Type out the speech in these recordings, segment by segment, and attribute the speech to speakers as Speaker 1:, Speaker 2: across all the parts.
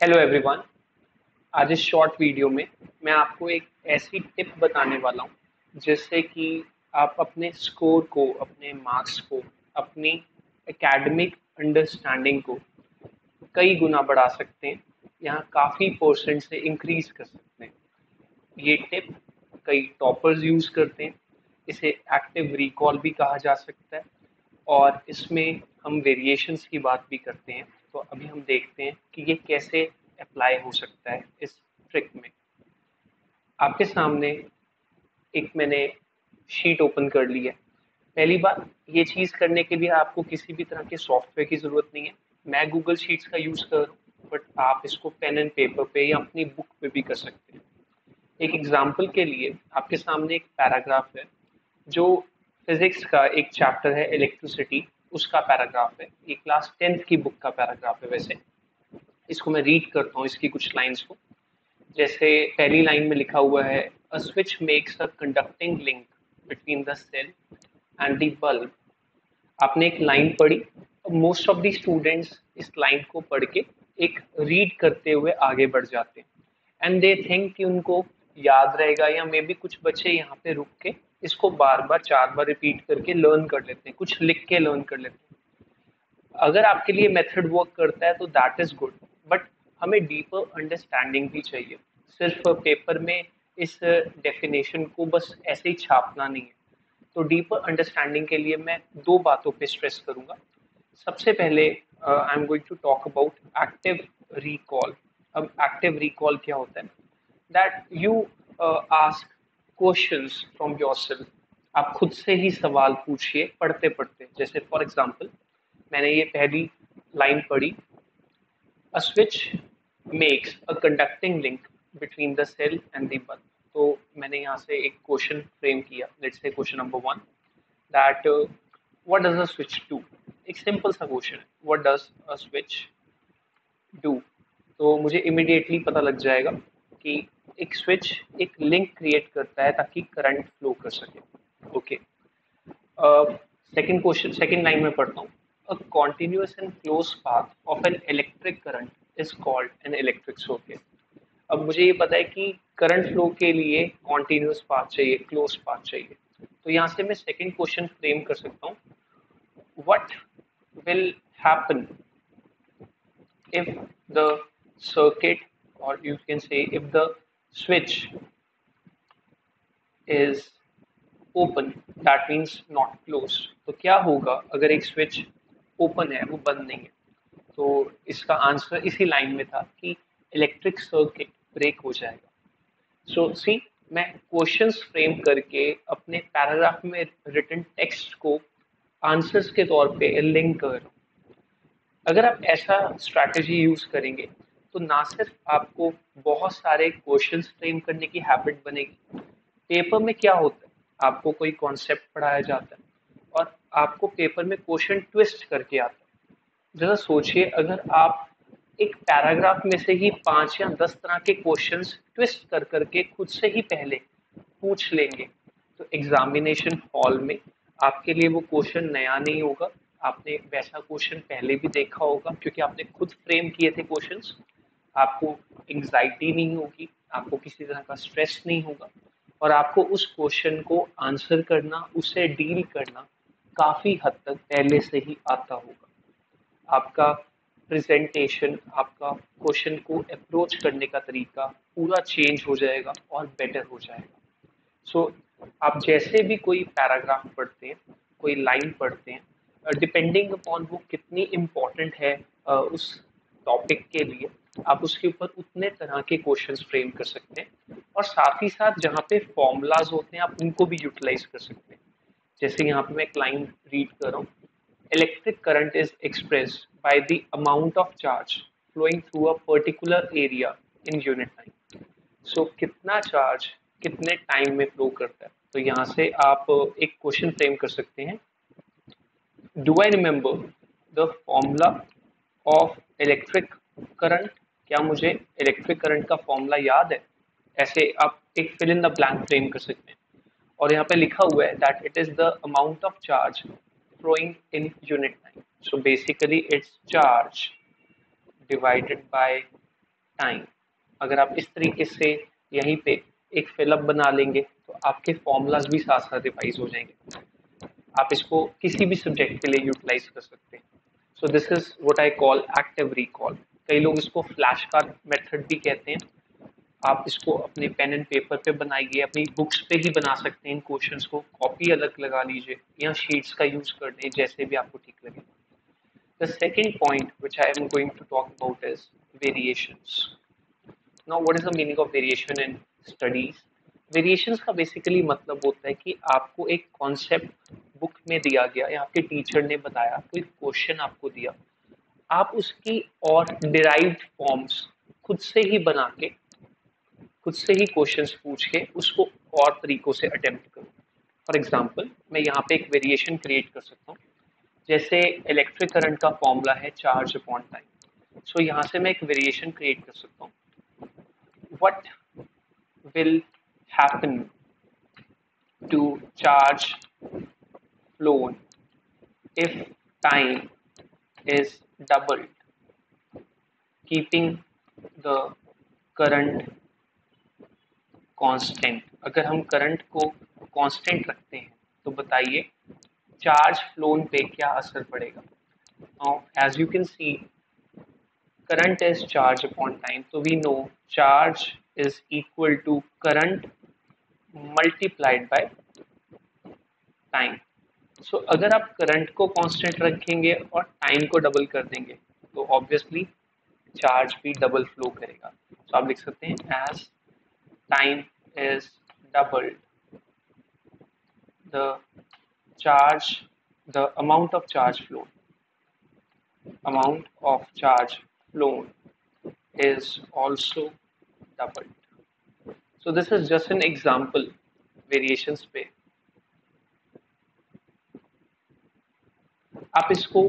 Speaker 1: Hello everyone. आज इस short video में मैं आपको एक ऐसी टिप बताने वाला हूँ जिससे कि आप अपने स्कोर को, अपने मार्क्स को, अपनी एकेडमिक अंडरस्टैंडिंग को कई गुना बढ़ा सकते हैं। यहाँ काफ़ी परसेंट से इंक्रीज कर सकते हैं। ये टिप कई टॉपर्स यूज़ करते हैं। इसे एक्टिव रिकॉल भी कहा जा सकता है और इसमें हम वेरिएशंस की बात भी करते हैं। तो अभी हम देखते हैं कि ये कैसे अप्लाई हो सकता है इस ट्रिक में। आपके सामने एक मैंने शीट ओपन कर ली है। पहली बात, ये चीज़ करने के लिए आपको किसी भी तरह के सॉफ्टवेयर की ज़रूरत नहीं है। मैं गूगल शीट्स का यूज़ कर रहा हूँ, बट आप इसको पेन एंड पेपर पे या अपनी बुक पे भी कर सकते हैं। एक एग्जाम्पल के लिए आपके सामने एक पैराग्राफ है जो फिजिक्स का एक चैप्टर है, इलेक्ट्रिसिटी, उसका पैराग्राफ है। ये क्लास 10th की बुक का पैराग्राफ है। वैसे इसको मैं रीड करता हूँ, इसकी कुछ लाइंस को। जैसे पहली लाइन में लिखा हुआ है, a switch makes a conducting link between the cell and the bulb. आपने एक लाइन पढ़ी। मोस्ट ऑफ द स्टूडेंट्स इस लाइन को पढ़ के एक रीड करते हुए आगे बढ़ जाते हैं एंड दे थिंक कि उनको याद रहेगा, या मे बी कुछ बच्चे यहाँ पे रुक के इसको बार बार 4 बार रिपीट करके लर्न कर लेते हैं, कुछ लिख के लर्न कर लेते हैं। अगर आपके लिए मेथड वर्क करता है तो दैट इज गुड, बट हमें डीपर अंडरस्टैंडिंग भी चाहिए। सिर्फ पेपर में इस डेफिनेशन को बस ऐसे ही छापना नहीं है। तो डीपर अंडरस्टैंडिंग के लिए मैं दो बातों पे स्ट्रेस करूंगा। सबसे पहले I am going to talk about active recall. अब एक्टिव रिकॉल क्या होता है? That you ask questions from yourself. आप खुद से ही सवाल पूछिए पढ़ते पढ़ते। जैसे फॉर एग्जांपल, मैंने ये पहली लाइन पढ़ी, a switch makes a conducting link between the cell and the bulb. तो मैंने यहाँ से एक क्वेश्चन फ्रेम किया। Let's say question number 1, that what does a switch do. एक सिंपल सा क्वेश्चन है, what does a switch do. तो मुझे इमिडिएटली पता लग जाएगा कि एक स्विच एक लिंक क्रिएट करता है ताकि करंट फ्लो कर सके। Okay. Second question, second line में पढ़ता हूँ, a continuous and close path of an electric current is called an electric circuit. अब मुझे ये पता है कि करंट फ्लो के लिए कॉन्टिन्यूअस पाथ चाहिए, क्लोज पाथ चाहिए। तो यहाँ से मैं सेकंड क्वेश्चन फ्रेम कर सकता हूँ, what will happen if the circuit, or you can say if the switch is open, that means not closed। तो क्या होगा अगर एक स्विच ओपन है, वो बंद नहीं है? तो इसका आंसर इसी लाइन में था कि इलेक्ट्रिक सर्किट ब्रेक हो जाएगा। सो सी, मैं क्वेश्चंस फ्रेम करके अपने पैराग्राफ में रिटन टेक्स्ट को आंसर्स के तौर पे लिंक कर रहा हूँ। अगर आप ऐसा स्ट्रैटेजी यूज करेंगे तो ना सिर्फ आपको बहुत सारे क्वेश्चंस फ्रेम करने की हैबिट बनेगी। पेपर में क्या होता है, आपको कोई कॉन्सेप्ट पढ़ाया जाता है और आपको पेपर में क्वेश्चन ट्विस्ट करके आता है। जरा सोचिए, अगर आप एक पैराग्राफ में से ही 5 या 10 तरह के क्वेश्चंस ट्विस्ट कर करके खुद से ही पहले पूछ लेंगे, तो एग्जामिनेशन हॉल में आपके लिए वो क्वेश्चन नया नहीं होगा। आपने वैसा क्वेश्चन पहले भी देखा होगा क्योंकि आपने खुद फ्रेम किए थे क्वेश्चंस। आपको एंग्जाइटी नहीं होगी, आपको किसी तरह का स्ट्रेस नहीं होगा, और आपको उस क्वेश्चन को आंसर करना, उसे डील करना काफी हद तक पहले से ही आता होगा। आपका प्रेजेंटेशन, आपका क्वेश्चन को अप्रोच करने का तरीका पूरा चेंज हो जाएगा और बेटर हो जाएगा। सो आप जैसे भी कोई पैराग्राफ पढ़ते हैं, कोई लाइन पढ़ते हैं, डिपेंडिंग अपॉन वो कितनी इम्पोर्टेंट है उस टॉपिक के लिए, आप उसके ऊपर उतने तरह के क्वेश्चंस फ्रेम कर सकते हैं। और साथ ही साथ जहाँ पे फॉर्मूलाज होते हैं, आप उनको भी यूटिलाइज कर सकते हैं। जैसे यहाँ पे मैं एक लाइन रीड कर रहा हूँ, electric current is expressed by the amount of charge flowing through a particular area in unit time. So कितना चार्ज कितने टाइम में फ्लो करता है। तो यहाँ से आप एक क्वेश्चन फ्रेम कर सकते हैं, do I remember the formula of electric current. क्या मुझे इलेक्ट्रिक करंट का फॉर्मूला याद है? ऐसे आप एक fill in the blank frame कर सकते हैं। और यहाँ पे लिखा हुआ है that it is the amount of charge flowing in unit time. So basically it's charge divided by time. अगर आप इस तरीके से यहीं पे एक फिलअप बना लेंगे तो आपके फॉर्मूलाज भी साथ साथ रिवाइज हो जाएंगे। आप इसको किसी भी सब्जेक्ट के लिए यूटिलाइज कर सकते हैं। So this is what I call active recall. कई लोग इसको फ्लैश कार्ड मेथड भी कहते हैं। आप इसको अपने पेन एंड पेपर पे बनाइए, अपनी बुक्स पे ही बना सकते हैं इन क्वेश्चंस को, कॉपी अलग लगा लीजिए या शीट्स का यूज कर लें, जैसे भी आपको ठीक लगे। The second point which I am going to talk about is variations. Now what is the meaning of variation in studies? Variations का बेसिकली मतलब होता है कि आपको एक कॉन्सेप्ट बुक में दिया गया या आपके टीचर ने बताया, कोई क्वेश्चन आपको दिया, आप उसकी और डिराइव्ड फॉर्म्स खुद से ही बना के, खुद से ही क्वेश्चंस पूछ के उसको और तरीकों से अटेम्प्ट करो। फॉर एग्जाम्पल, मैं यहाँ पे एक वेरिएशन क्रिएट कर सकता हूँ। जैसे इलेक्ट्रिक करंट का फॉर्मूला है चार्ज अपॉन टाइम। सो यहाँ से मैं एक वेरिएशन क्रिएट कर सकता हूँ। What will happen to charge flown if time is doubled, keeping the current constant? अगर हम करंट को कांस्टेंट रखते हैं तो बताइए चार्ज फ्लोन पे क्या असर पड़ेगा? Now, as you can see, current is charge upon time. So we know charge is equal to current multiplied by time. So अगर आप करंट को कांस्टेंट रखेंगे और टाइम को डबल कर देंगे तो ऑब्वियसली चार्ज भी डबल फ्लो करेगा। तो आप लिख सकते हैं as time is doubled, the charge, the amount of charge flown is also doubled. So this is just an example variations पे। आप इसको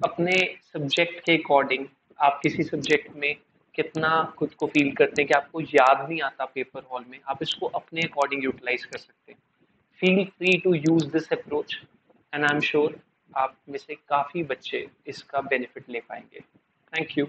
Speaker 1: अपने सब्जेक्ट के अकॉर्डिंग, आप किसी सब्जेक्ट में कितना खुद को फील करते हैं कि आपको याद नहीं आता पेपर हॉल में, आप इसको अपने अकॉर्डिंग यूटिलाइज कर सकते हैं। Feel free to use this approach and I am sure आप में से काफ़ी बच्चे इसका बेनिफिट ले पाएंगे। Thank you.